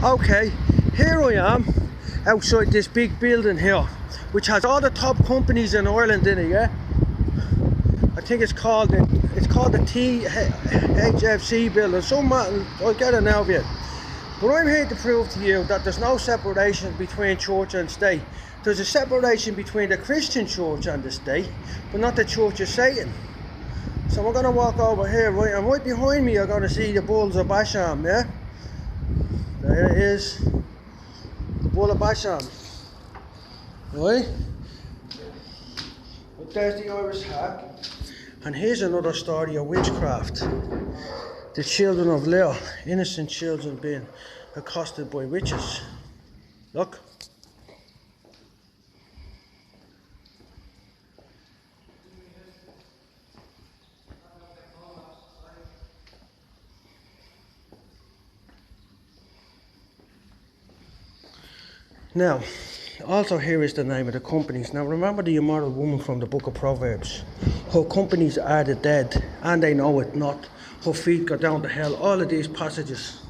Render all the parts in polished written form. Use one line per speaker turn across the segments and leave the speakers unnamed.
Okay, here I am outside this big building here, which has all the top companies in Ireland in it, yeah? I think it's called the THFC building. I'll get it now of you. But I'm here to prove to you that there's no separation between church and state. There's a separation between the Christian church and the state, but not the Church of Satan. So we're going to walk over here, right, and right behind me you're going to see the Bulls of Basham, yeah? There it is, the Bull of Basham, right? But there's the Irish hat. And here's another story of witchcraft. The children of Leah, innocent children being accosted by witches. Look. Now, also here is the name of the companies. Now remember the immoral woman from the book of Proverbs. Her companies are the dead, and they know it not. Her feet go down to hell. All of these passages.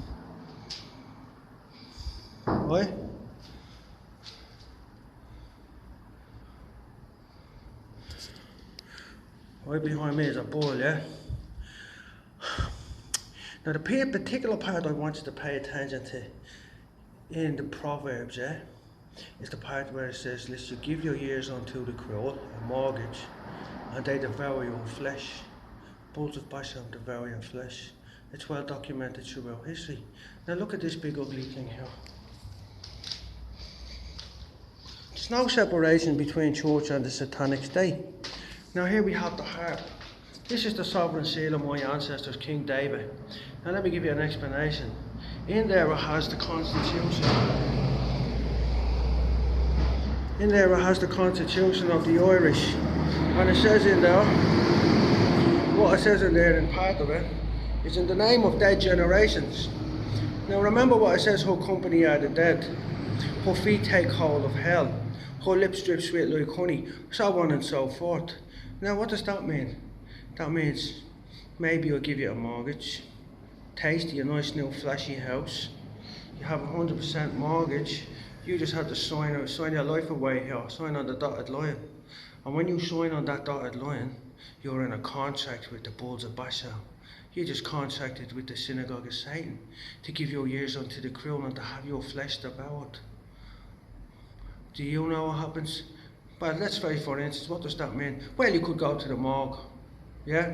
Right? Right behind me is a bull, yeah? Now the particular part I want you to pay attention to in the Proverbs, yeah, is the part where it says, lest you give your years unto the cruel, a mortgage, and they devour your flesh. Bulls of Basham devour your flesh. It's well documented throughout history. Now look at this big ugly thing here. There's no separation between church and the Satanic state. Now here we have the harp. This is the sovereign seal of my ancestors, King David. Now let me give you an explanation. In there it has the Constitution. In there it has the Constitution of the Irish. And it says in there, what it says in there in part of it, is in the name of dead generations. Now remember what it says, her company are the dead. Her feet take hold of hell. Her lips drip sweet like honey. So on and so forth. Now what does that mean? That means maybe I'll give you a mortgage. Tasty, a nice new flashy house. You have 100% mortgage. You just have to sign your life away here, sign on the dotted line. And when you sign on that dotted line, you're in a contract with the Bulls of Basham. You just contracted with the synagogue of Satan to give your years unto the crown and to have your flesh devoured. Do you know what happens? But let's say, for instance, what does that mean? Well, you could go to the morgue, yeah?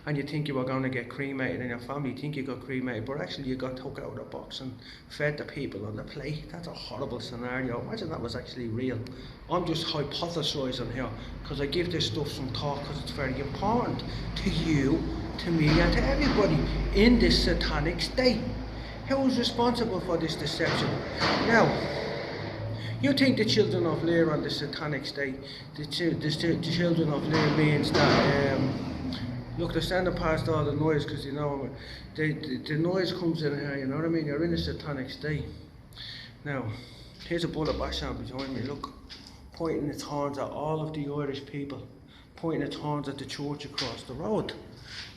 And you think you were going to get cremated, and your family think you got cremated, but actually you got took out of the box and fed the people on the plate. That's a horrible scenario. Imagine that was actually real. I'm just hypothesising here, because I give this stuff some thought, because it's very important to you, to me, and to everybody in this satanic state. Who is responsible for this deception? Now, you think the children of Lear and the satanic state, the children of Lear means that, look, they're standing past all the noise, because you know, the noise comes in here, you know what I mean? You're in a satanic state. Now, here's a Bull of Basham behind me, look, pointing its horns at all of the Irish people, pointing its horns at the church across the road.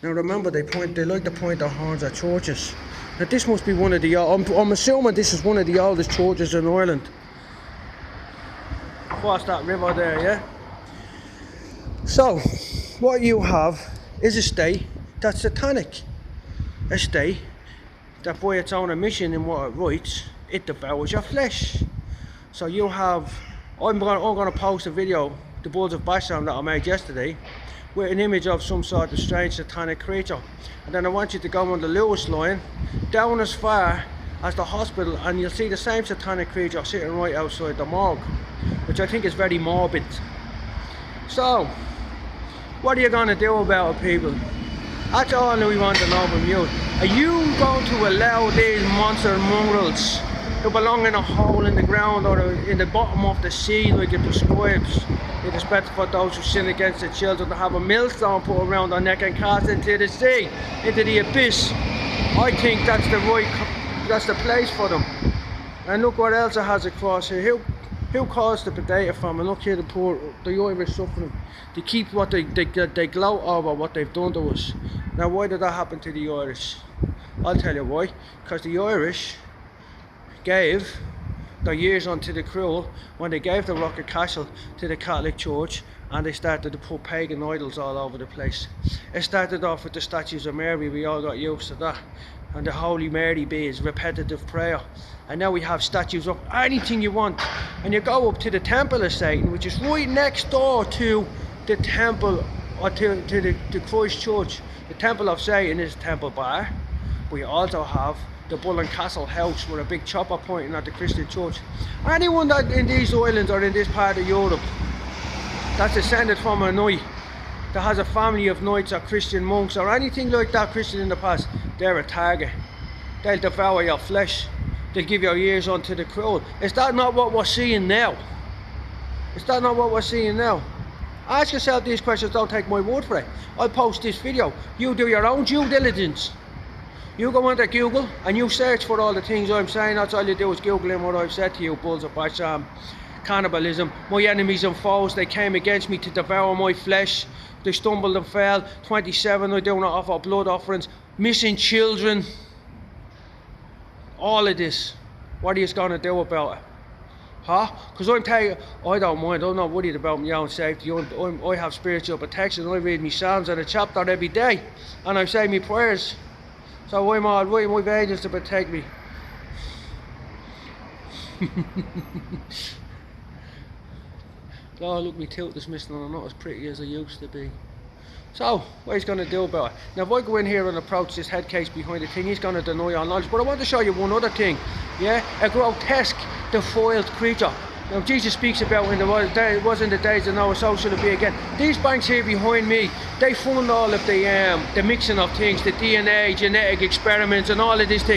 Now remember, they like to point their horns at churches. Now this must be one of the, I'm assuming this is one of the oldest churches in Ireland. Across that river there, yeah? So, what you have is a state that's satanic. A state that by its own admission in what it writes, it devours your flesh. So you have, I'm going to post a video, the Bulls of Basham, that I made yesterday, with an image of some sort of strange satanic creature. And then I want you to go on the Lewis line, down as far as the hospital, and you'll see the same satanic creature sitting right outside the morgue, which I think is very morbid. So, what are you going to do about it, people? That's all we want to know from you. Are you going to allow these monster mongrels to belong in a hole in the ground or in the bottom of the sea like it prescribes? It is better for those who sin against the children to have a millstone put around their neck and cast into the sea, into the abyss. I think that's the place for them. And look what else it has across here. Who caused the potato famine? Look here, the Irish suffering. They keep what they gloat over what they've done to us. Now why did that happen to the Irish? I'll tell you why. Because the Irish gave their years onto the cruel when they gave the Rocket Castle to the Catholic Church, and they started to put pagan idols all over the place. It started off with the statues of Mary. We all got used to that, and the Holy Mary beads, repetitive prayer. And now we have statues of anything you want. And you go up to the Temple of Satan, which is right next door to the temple, or to the Christ Church. The Temple of Satan is Temple Bar. We also have the Bull and Castle house with a big chopper pointing at the Christian Church. Anyone that in these islands or in this part of Europe that's descended from a knight, that has a family of knights or Christian monks or anything like that Christian in the past, they're a target. They'll devour your flesh. They'll give your ears onto the cruel. Is that not what we're seeing now? Is that not what we're seeing now? Ask yourself these questions, don't take my word for it. I'll post this video. You do your own due diligence. You go onto Google and you search for all the things I'm saying. That's all you do is Googling what I've said to you. Bulls of Basham, cannibalism, my enemies and foes, they came against me to devour my flesh. They stumbled and fell. 27, I do not offer blood offerings. Missing children. All of this. What are you going to do about it? Huh? Because I'm telling you, I don't mind. I'm not worried about my own safety. I have spiritual protection. I read my Psalms and a chapter every day. And I say my prayers. So I'm all right. My angels to protect me. Oh, look, my tooth is missing and I'm not as pretty as I used to be. So, what he's going to do about it? Now, if I go in here and approach this head case behind the thing, he's going to deny all knowledge. But I want to show you one other thing. Yeah? A grotesque, defiled creature. Now, Jesus speaks about when it was in the days of Noah, so shall it be again. These banks here behind me, they fund all of the mixing of things, the DNA, genetic experiments and all of these things.